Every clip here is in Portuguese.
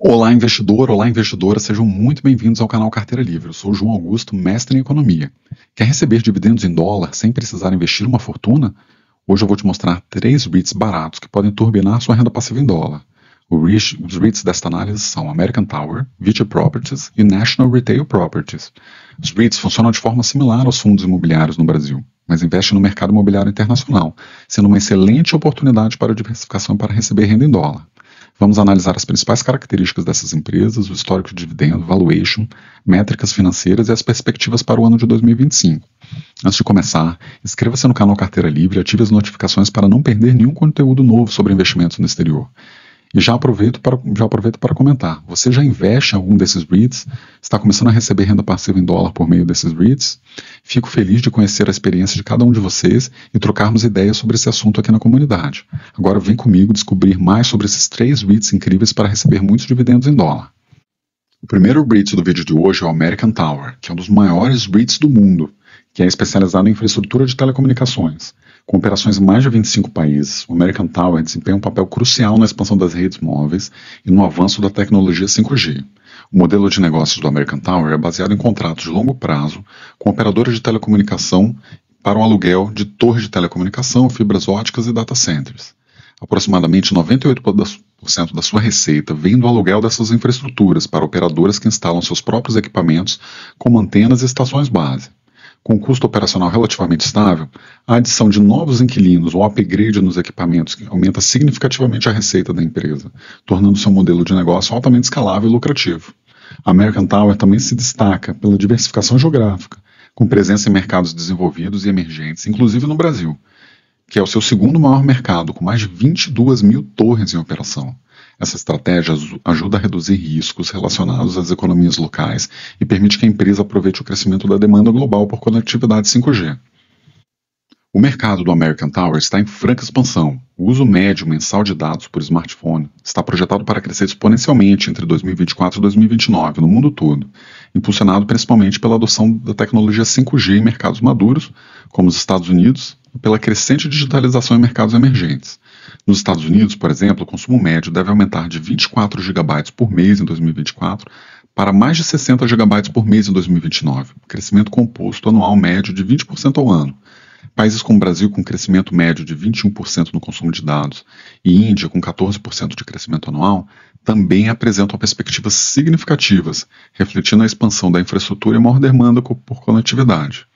Olá, investidor, olá, investidora, sejam muito bem-vindos ao canal Carteira Livre. Eu sou o João Augusto, mestre em economia. Quer receber dividendos em dólar sem precisar investir uma fortuna? Hoje eu vou te mostrar 3 REITs baratos que podem turbinar sua renda passiva em dólar. Os REITs desta análise são American Tower, VICI Properties e National Retail Properties. Os REITs funcionam de forma similar aos fundos imobiliários no Brasil, mas investem no mercado imobiliário internacional, sendo uma excelente oportunidade para diversificação para receber renda em dólar. Vamos analisar as principais características dessas empresas, o histórico de dividendo, valuation, métricas financeiras e as perspectivas para o ano de 2025. Antes de começar, inscreva-se no canal Carteira Livre e ative as notificações para não perder nenhum conteúdo novo sobre investimentos no exterior. E já aproveito para comentar, você já investe em algum desses REITs? Está começando a receber renda passiva em dólar por meio desses REITs? Fico feliz de conhecer a experiência de cada um de vocês e trocarmos ideias sobre esse assunto aqui na comunidade. Agora vem comigo descobrir mais sobre esses 3 REITs incríveis para receber muitos dividendos em dólar. O primeiro REIT do vídeo de hoje é o American Tower, que é um dos maiores REITs do mundo, que é especializado em infraestrutura de telecomunicações. Com operações em mais de 25 países, o American Tower desempenha um papel crucial na expansão das redes móveis e no avanço da tecnologia 5G. O modelo de negócios do American Tower é baseado em contratos de longo prazo com operadoras de telecomunicação para o aluguel de torres de telecomunicação, fibras óticas e data centers. Aproximadamente 98% da sua receita vem do aluguel dessas infraestruturas para operadoras que instalam seus próprios equipamentos, como antenas e estações base. Com um custo operacional relativamente estável, a adição de novos inquilinos ou upgrade nos equipamentos aumenta significativamente a receita da empresa, tornando seu modelo de negócio altamente escalável e lucrativo. A American Tower também se destaca pela diversificação geográfica, com presença em mercados desenvolvidos e emergentes, inclusive no Brasil, que é o seu segundo maior mercado, com mais de 22 mil torres em operação. Essa estratégia ajuda a reduzir riscos relacionados às economias locais e permite que a empresa aproveite o crescimento da demanda global por conectividade 5G. O mercado do American Tower está em franca expansão. O uso médio mensal de dados por smartphone está projetado para crescer exponencialmente entre 2024 e 2029 no mundo todo, impulsionado principalmente pela adoção da tecnologia 5G em mercados maduros, como os Estados Unidos, e pela crescente digitalização em mercados emergentes. Nos Estados Unidos, por exemplo, o consumo médio deve aumentar de 24 GB por mês em 2024 para mais de 60 GB por mês em 2029, um crescimento composto anual médio de 20% ao ano. Países como o Brasil, com crescimento médio de 21% no consumo de dados, e Índia, com 14% de crescimento anual, também apresentam perspectivas significativas, refletindo a expansão da infraestrutura e maior demanda por conectividade.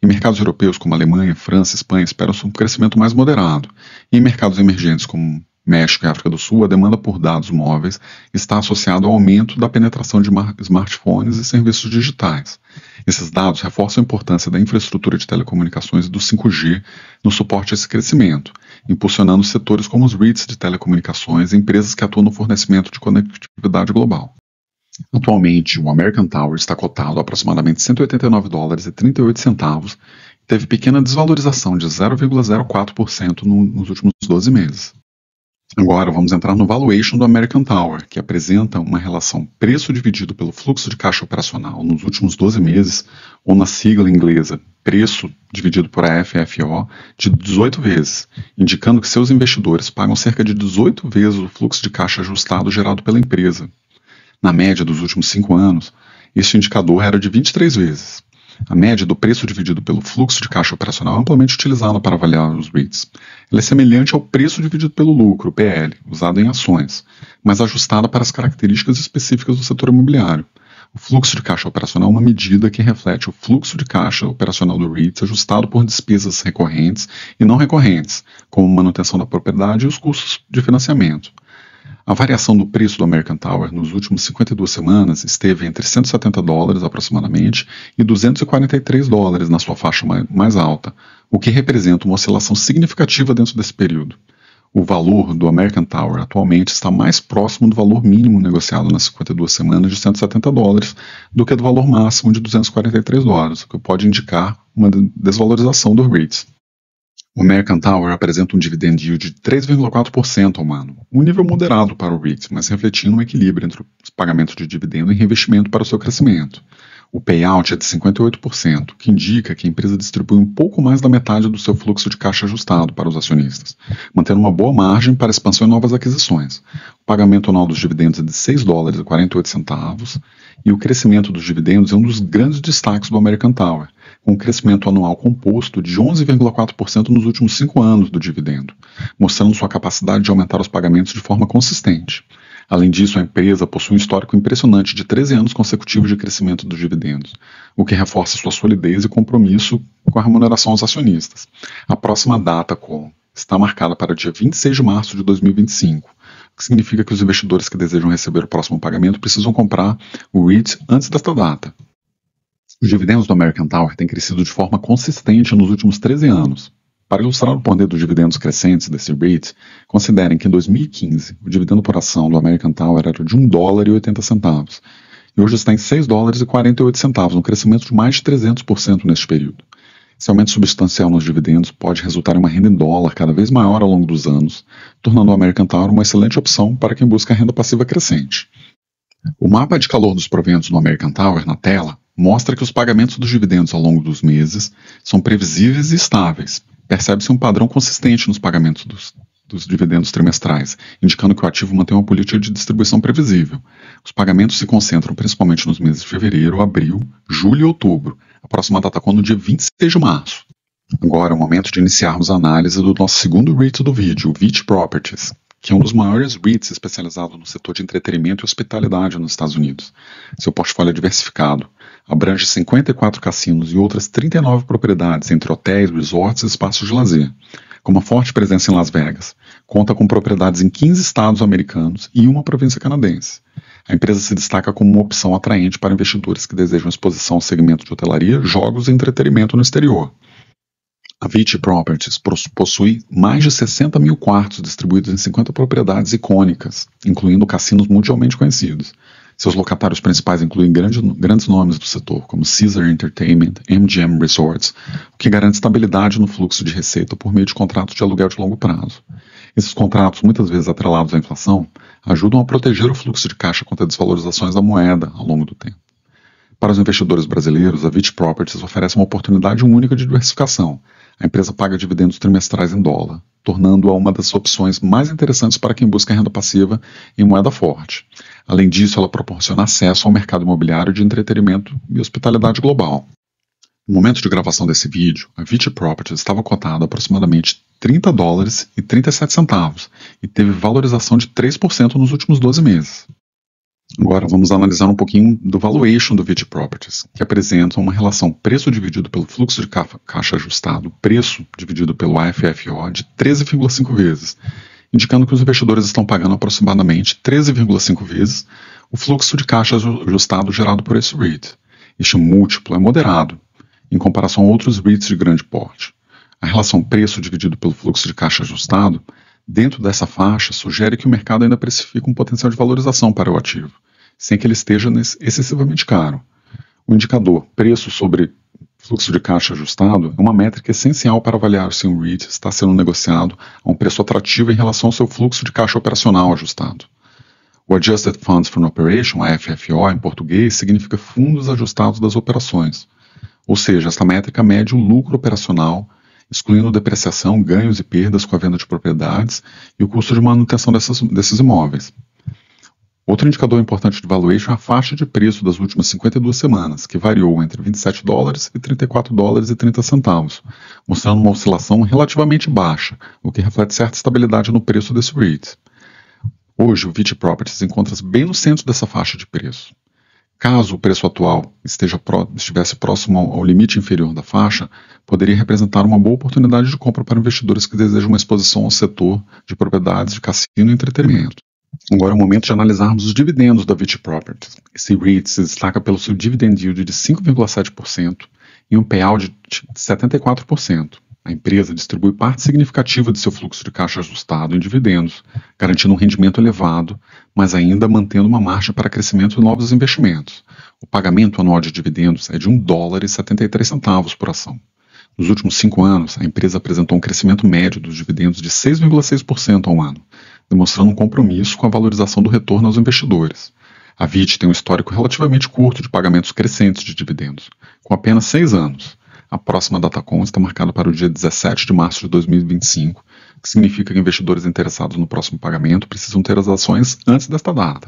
Em mercados europeus como Alemanha, França e Espanha esperam-se um crescimento mais moderado, e em mercados emergentes como México e África do Sul, a demanda por dados móveis está associada ao aumento da penetração de smartphones e serviços digitais. Esses dados reforçam a importância da infraestrutura de telecomunicações e do 5G no suporte a esse crescimento, impulsionando setores como os REITs de telecomunicações e empresas que atuam no fornecimento de conectividade global. Atualmente, o American Tower está cotado a aproximadamente $189,38 e teve pequena desvalorização de 0,04% nos últimos 12 meses. Agora vamos entrar no valuation do American Tower, que apresenta uma relação preço dividido pelo fluxo de caixa operacional nos últimos 12 meses, ou na sigla inglesa, preço dividido por AFFO, de 18 vezes, indicando que seus investidores pagam cerca de 18 vezes o fluxo de caixa ajustado gerado pela empresa. Na média dos últimos 5 anos, este indicador era de 23 vezes. A média do preço dividido pelo fluxo de caixa operacional é amplamente utilizada para avaliar os REITs. Ela é semelhante ao preço dividido pelo lucro, PL, usado em ações, mas ajustada para as características específicas do setor imobiliário. O fluxo de caixa operacional é uma medida que reflete o fluxo de caixa operacional do REIT ajustado por despesas recorrentes e não recorrentes, como manutenção da propriedade e os custos de financiamento. A variação do preço do American Tower nos últimos 52 semanas esteve entre $170 aproximadamente e $243 na sua faixa mais alta, o que representa uma oscilação significativa dentro desse período. O valor do American Tower atualmente está mais próximo do valor mínimo negociado nas 52 semanas de $170 do que do valor máximo de $243, o que pode indicar uma desvalorização do REIT. O American Tower apresenta um dividend yield de 3,4% ao ano, um nível moderado para o REIT, mas refletindo um equilíbrio entre os pagamentos de dividendo e reinvestimento para o seu crescimento. O payout é de 58%, que indica que a empresa distribui um pouco mais da metade do seu fluxo de caixa ajustado para os acionistas, mantendo uma boa margem para expansão e novas aquisições. O pagamento anual dos dividendos é de $6,48 e o crescimento dos dividendos é um dos grandes destaques do American Tower, com um crescimento anual composto de 11,4% nos últimos 5 anos do dividendo, mostrando sua capacidade de aumentar os pagamentos de forma consistente. Além disso, a empresa possui um histórico impressionante de 13 anos consecutivos de crescimento dos dividendos, o que reforça sua solidez e compromisso com a remuneração aos acionistas. A próxima data call está marcada para dia 26 de março de 2025, o que significa que os investidores que desejam receber o próximo pagamento precisam comprar o REIT antes desta data. Os dividendos do American Tower têm crescido de forma consistente nos últimos 13 anos. Para ilustrar o poder dos dividendos crescentes desse REIT, considerem que em 2015 o dividendo por ação do American Tower era de $1,80 e hoje está em $6,48, um crescimento de mais de 300% neste período. Esse aumento substancial nos dividendos pode resultar em uma renda em dólar cada vez maior ao longo dos anos, tornando o American Tower uma excelente opção para quem busca renda passiva crescente. O mapa de calor dos proventos do American Tower na tela mostra que os pagamentos dos dividendos ao longo dos meses são previsíveis e estáveis. Percebe-se um padrão consistente nos pagamentos dos dividendos trimestrais, indicando que o ativo mantém uma política de distribuição previsível. Os pagamentos se concentram principalmente nos meses de fevereiro, abril, julho e outubro, a próxima data no dia 26 de março. Agora é o momento de iniciarmos a análise do nosso segundo REIT do vídeo, o VICI Properties, que é um dos maiores REITs especializados no setor de entretenimento e hospitalidade nos Estados Unidos. Seu portfólio é diversificado, abrange 54 cassinos e outras 39 propriedades entre hotéis, resorts e espaços de lazer, com uma forte presença em Las Vegas. Conta com propriedades em 15 estados americanos e uma província canadense. A empresa se destaca como uma opção atraente para investidores que desejam exposição ao segmento de hotelaria, jogos e entretenimento no exterior. A VICI Properties possui mais de 60 mil quartos distribuídos em 50 propriedades icônicas, incluindo cassinos mundialmente conhecidos. Seus locatários principais incluem grandes nomes do setor, como Caesars Entertainment, MGM Resorts, o que garante estabilidade no fluxo de receita por meio de contratos de aluguel de longo prazo. Esses contratos, muitas vezes atrelados à inflação, ajudam a proteger o fluxo de caixa contra desvalorizações da moeda ao longo do tempo. Para os investidores brasileiros, a VICI Properties oferece uma oportunidade única de diversificação. A empresa paga dividendos trimestrais em dólar, tornando-a uma das opções mais interessantes para quem busca renda passiva em moeda forte. Além disso, ela proporciona acesso ao mercado imobiliário de entretenimento e hospitalidade global. No momento de gravação desse vídeo, a VICI Properties estava cotada a aproximadamente $30,37 e teve valorização de 3% nos últimos 12 meses. Agora vamos analisar um pouquinho do valuation do VICI Properties, que apresenta uma relação preço dividido pelo fluxo de caixa ajustado, preço dividido pelo AFFO de 13,5 vezes, indicando que os investidores estão pagando aproximadamente 13,5 vezes o fluxo de caixa ajustado gerado por esse REIT. Este múltiplo é moderado, em comparação a outros REITs de grande porte. A relação preço dividido pelo fluxo de caixa ajustado, dentro dessa faixa, sugere que o mercado ainda precifica um potencial de valorização para o ativo, sem que ele esteja excessivamente caro. O indicador preço sobre fluxo de caixa ajustado é uma métrica essencial para avaliar se um REIT está sendo negociado a um preço atrativo em relação ao seu fluxo de caixa operacional ajustado. O Adjusted Funds from Operation, AFFO em português, significa fundos ajustados das operações, ou seja, esta métrica mede o lucro operacional, excluindo depreciação, ganhos e perdas com a venda de propriedades e o custo de manutenção desses imóveis. Outro indicador importante de valuation é a faixa de preço das últimas 52 semanas, que variou entre $27 e $34,30, mostrando uma oscilação relativamente baixa, o que reflete certa estabilidade no preço desse REIT. Hoje, o VICI Properties encontra-se bem no centro dessa faixa de preço. Caso o preço atual estivesse próximo ao limite inferior da faixa, poderia representar uma boa oportunidade de compra para investidores que desejam uma exposição ao setor de propriedades de cassino e entretenimento. Agora é o momento de analisarmos os dividendos da VICI Properties. Esse REIT se destaca pelo seu dividend yield de 5,7% e um payout de 74%. A empresa distribui parte significativa de seu fluxo de caixa ajustado em dividendos, garantindo um rendimento elevado, mas ainda mantendo uma margem para crescimento e novos investimentos. O pagamento anual de dividendos é de $1,73 por ação. Nos últimos 5 anos, a empresa apresentou um crescimento médio dos dividendos de 6,6% ao ano, demonstrando um compromisso com a valorização do retorno aos investidores. A VIT tem um histórico relativamente curto de pagamentos crescentes de dividendos, com apenas 6 anos. A próxima DataCon está marcada para o dia 17 de março de 2025, que significa que investidores interessados no próximo pagamento precisam ter as ações antes desta data.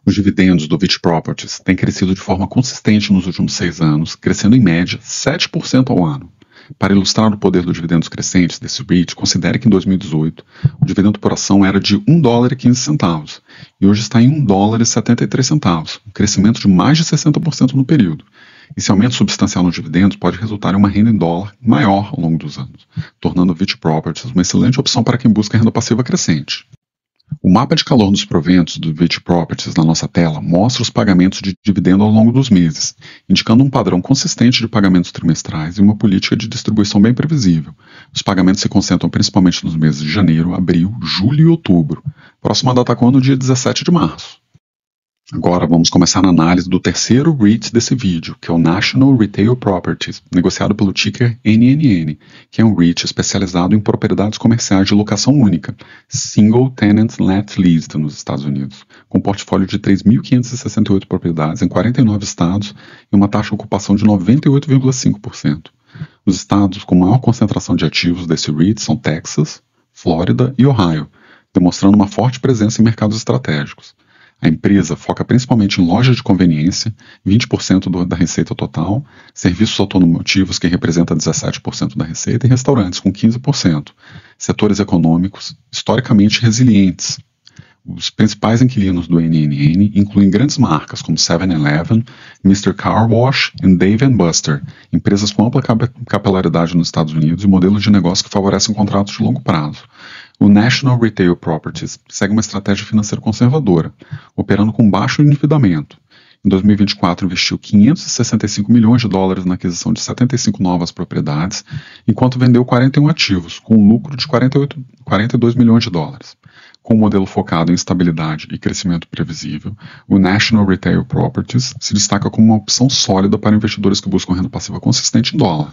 Os dividendos do VIT Properties têm crescido de forma consistente nos últimos 6 anos, crescendo em média 7% ao ano. Para ilustrar o poder dos dividendos crescentes desse REIT, considere que em 2018 o dividendo por ação era de $1,15 e hoje está em $1,73, um crescimento de mais de 60% no período. Esse aumento substancial nos dividendos pode resultar em uma renda em dólar maior ao longo dos anos, tornando o VIT Properties uma excelente opção para quem busca renda passiva crescente. O mapa de calor dos proventos do VIT Properties na nossa tela mostra os pagamentos de dividendo ao longo dos meses, indicando um padrão consistente de pagamentos trimestrais e uma política de distribuição bem previsível. Os pagamentos se concentram principalmente nos meses de janeiro, abril, julho e outubro. Próxima DataCon no dia 17 de março. Agora vamos começar a análise do terceiro REIT desse vídeo, que é o National Retail Properties, negociado pelo ticker NNN, que é um REIT especializado em propriedades comerciais de locação única, Single Tenant Net Lease nos Estados Unidos, com um portfólio de 3.568 propriedades em 49 estados e uma taxa de ocupação de 98,5%. Os estados com maior concentração de ativos desse REIT são Texas, Flórida e Ohio, demonstrando uma forte presença em mercados estratégicos. A empresa foca principalmente em lojas de conveniência, 20% da receita total, serviços automotivos, que representa 17% da receita, e restaurantes, com 15%. Setores econômicos historicamente resilientes. Os principais inquilinos do NNN incluem grandes marcas como 7-Eleven, Mr. Car Wash e Dave & Buster, empresas com ampla capilaridade nos Estados Unidos e modelos de negócio que favorecem contratos de longo prazo. O National Retail Properties segue uma estratégia financeira conservadora, operando com baixo endividamento. Em 2024, investiu $565 milhões na aquisição de 75 novas propriedades, enquanto vendeu 41 ativos, com um lucro de $42 milhões. Com um modelo focado em estabilidade e crescimento previsível, o National Retail Properties se destaca como uma opção sólida para investidores que buscam renda passiva consistente em dólar.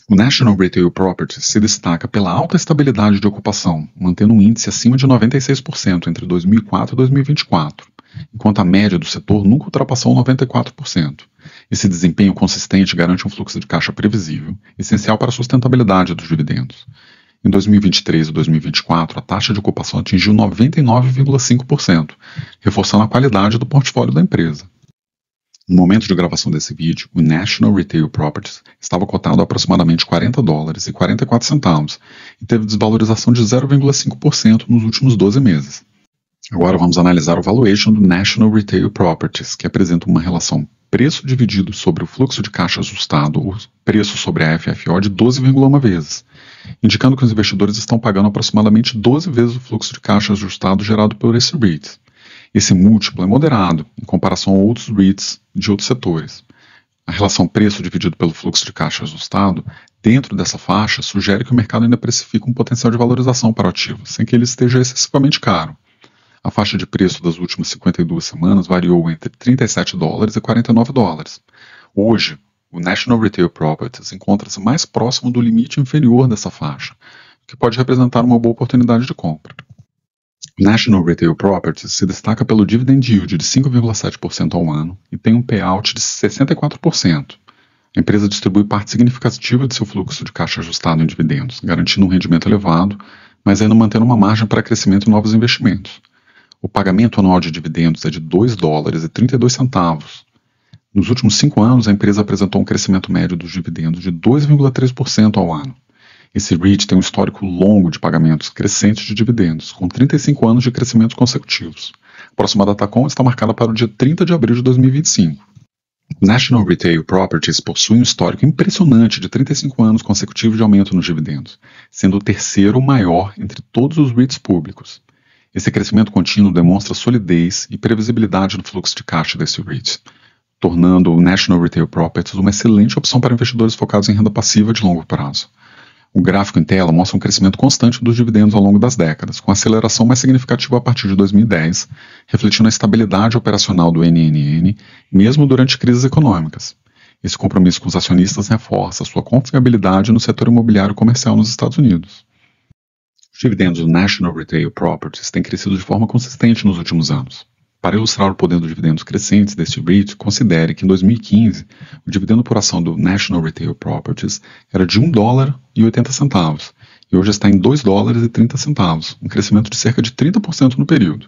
O National Retail Properties se destaca pela alta estabilidade de ocupação, mantendo um índice acima de 96% entre 2004 e 2024, enquanto a média do setor nunca ultrapassou 94%. Esse desempenho consistente garante um fluxo de caixa previsível, essencial para a sustentabilidade dos dividendos. Em 2023 e 2024, a taxa de ocupação atingiu 99,5%, reforçando a qualidade do portfólio da empresa. No momento de gravação desse vídeo, o National Retail Properties estava cotado a aproximadamente $40,44 e teve desvalorização de 0,5% nos últimos 12 meses. Agora vamos analisar o valuation do National Retail Properties, que apresenta uma relação preço dividido sobre o fluxo de caixa ajustado, ou preço sobre a FFO, de 12,1 vezes, indicando que os investidores estão pagando aproximadamente 12 vezes o fluxo de caixa ajustado gerado por esse REIT. Esse múltiplo é moderado em comparação a outros REITs de outros setores. A relação preço dividido pelo fluxo de caixa ajustado, dentro dessa faixa, sugere que o mercado ainda precifica um potencial de valorização para o ativo, sem que ele esteja excessivamente caro. A faixa de preço das últimas 52 semanas variou entre $37 e $49. Hoje, o National Retail Properties encontra-se mais próximo do limite inferior dessa faixa, o que pode representar uma boa oportunidade de compra. O National Retail Properties se destaca pelo dividend yield de 5,7% ao ano e tem um payout de 64%. A empresa distribui parte significativa de seu fluxo de caixa ajustado em dividendos, garantindo um rendimento elevado, mas ainda mantendo uma margem para crescimento e novos investimentos. O pagamento anual de dividendos é de $2,32. Nos últimos 5 anos, a empresa apresentou um crescimento médio dos dividendos de 2,3% ao ano. Esse REIT tem um histórico longo de pagamentos crescentes de dividendos, com 35 anos de crescimentos consecutivos. A próxima DataCon está marcada para o dia 30 de abril de 2025. O National Retail Properties possui um histórico impressionante de 35 anos consecutivos de aumento nos dividendos, sendo o terceiro maior entre todos os REITs públicos. Esse crescimento contínuo demonstra solidez e previsibilidade no fluxo de caixa desse REIT, tornando o National Retail Properties uma excelente opção para investidores focados em renda passiva de longo prazo. O gráfico em tela mostra um crescimento constante dos dividendos ao longo das décadas, com aceleração mais significativa a partir de 2010, refletindo a estabilidade operacional do NNN, mesmo durante crises econômicas. Esse compromisso com os acionistas reforça sua confiabilidade no setor imobiliário comercial nos Estados Unidos. Os dividendos do National Retail Properties têm crescido de forma consistente nos últimos anos. Para ilustrar o poder dos dividendos crescentes deste REIT, considere que em 2015 o dividendo por ação do National Retail Properties era de $1,80 e hoje está em $2,30, um crescimento de cerca de 30% no período.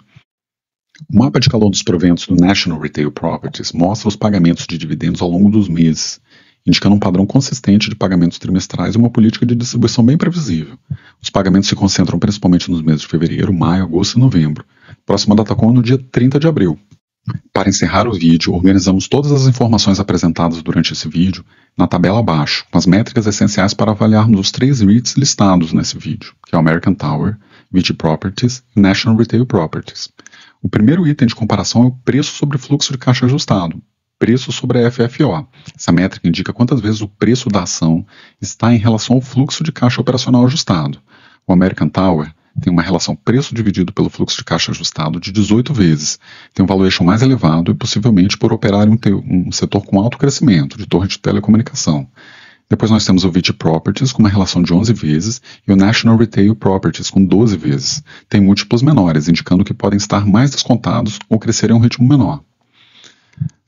O mapa de calor dos proventos do National Retail Properties mostra os pagamentos de dividendos ao longo dos meses, indicando um padrão consistente de pagamentos trimestrais e uma política de distribuição bem previsível. Os pagamentos se concentram principalmente nos meses de fevereiro, maio, agosto e novembro. Próxima data com no dia 30 de abril. Para encerrar o vídeo, organizamos todas as informações apresentadas durante esse vídeo na tabela abaixo, com as métricas essenciais para avaliarmos os 3 REITs listados nesse vídeo, que é o American Tower, VICI Properties e National Retail Properties. O primeiro item de comparação é o preço sobre fluxo de caixa ajustado, preço sobre a FFO. Essa métrica indica quantas vezes o preço da ação está em relação ao fluxo de caixa operacional ajustado. O American Tower tem uma relação preço dividido pelo fluxo de caixa ajustado de 18 vezes, tem um valuation mais elevado e possivelmente por operar em um setor com alto crescimento, de torre de telecomunicação. Depois nós temos o VICI Properties com uma relação de 11 vezes e o National Retail Properties com 12 vezes. Tem múltiplos menores, indicando que podem estar mais descontados ou crescer em um ritmo menor.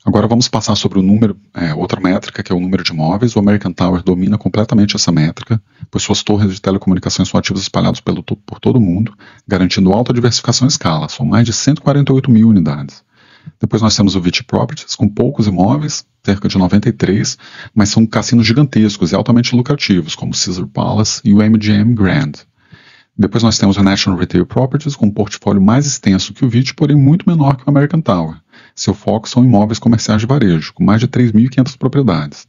Agora vamos passar sobre o número, outra métrica, que é o número de imóveis. O American Tower domina completamente essa métrica, pois suas torres de telecomunicações são ativos espalhados por todo o mundo, garantindo alta diversificação em escala. São mais de 148 mil unidades. Depois nós temos o VICI Properties, com poucos imóveis, cerca de 93, mas são cassinos gigantescos e altamente lucrativos, como o Caesars Palace e o MGM Grand. Depois nós temos o National Retail Properties, com um portfólio mais extenso que o VICI, porém muito menor que o American Tower. Seu foco são imóveis comerciais de varejo, com mais de 3.500 propriedades.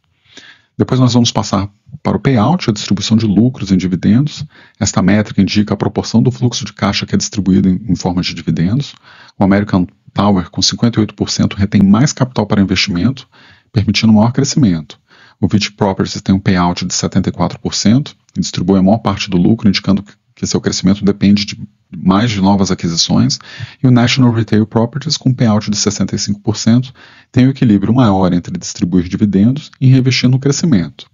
Depois nós vamos passar para o payout, a distribuição de lucros em dividendos. Esta métrica indica a proporção do fluxo de caixa que é distribuído em forma de dividendos. O American Tower, com 58%, retém mais capital para investimento, permitindo maior crescimento. O VICI Properties tem um payout de 74% e distribui a maior parte do lucro, indicando que seu crescimento depende de mais de novas aquisições, e o National Retail Properties, com payout de 65%, tem um equilíbrio maior entre distribuir dividendos e reinvestir no crescimento.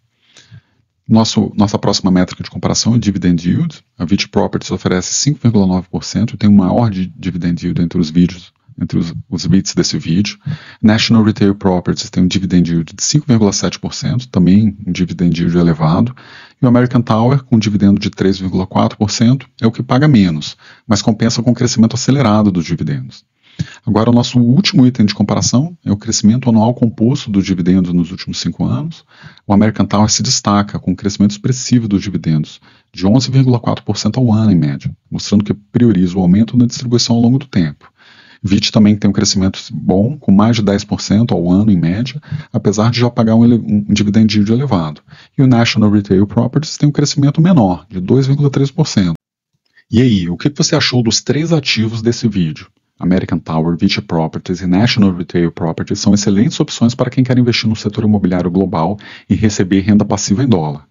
Nossa próxima métrica de comparação é o Dividend Yield. A VICI Properties oferece 5,9% e tem o maior dividend yield entre os REITs desse vídeo. National Retail Properties tem um dividend yield de 5,7%, também um dividend yield elevado, e o American Tower, com um dividendo de 3,4%, é o que paga menos, mas compensa com o crescimento acelerado dos dividendos. Agora, o nosso último item de comparação é o crescimento anual composto dos dividendos nos últimos 5 anos. O American Tower se destaca com um crescimento expressivo dos dividendos, de 11,4% ao ano em média, mostrando que prioriza o aumento da distribuição ao longo do tempo. VICI também tem um crescimento bom, com mais de 10% ao ano em média, apesar de já pagar um dividend yield elevado. E o National Retail Properties tem um crescimento menor, de 2,3%. E aí, o que você achou dos 3 ativos desse vídeo? American Tower, VICI Properties e National Retail Properties são excelentes opções para quem quer investir no setor imobiliário global e receber renda passiva em dólar.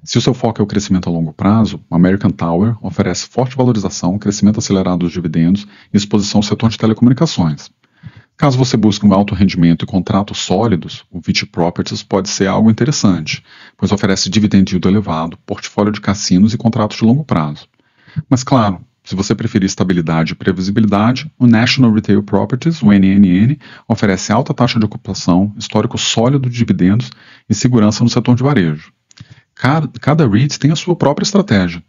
Se o seu foco é o crescimento a longo prazo, o American Tower oferece forte valorização, crescimento acelerado dos dividendos e exposição ao setor de telecomunicações. Caso você busque um alto rendimento e contratos sólidos, o VICI Properties pode ser algo interessante, pois oferece dividend yield elevado, portfólio de cassinos e contratos de longo prazo. Mas claro, se você preferir estabilidade e previsibilidade, o National Retail Properties, o NNN, oferece alta taxa de ocupação, histórico sólido de dividendos e segurança no setor de varejo. Cada REIT tem a sua própria estratégia,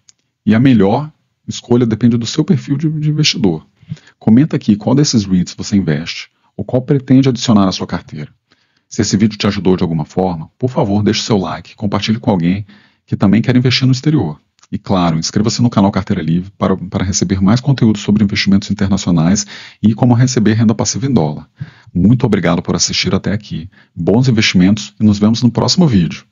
e a melhor escolha depende do seu perfil de investidor. Comenta aqui qual desses REITs você investe, ou qual pretende adicionar à sua carteira. Se esse vídeo te ajudou de alguma forma, por favor, deixe seu like, compartilhe com alguém que também quer investir no exterior. E claro, inscreva-se no canal Carteira Livre para receber mais conteúdo sobre investimentos internacionais e como receber renda passiva em dólar. Muito obrigado por assistir até aqui. Bons investimentos e nos vemos no próximo vídeo.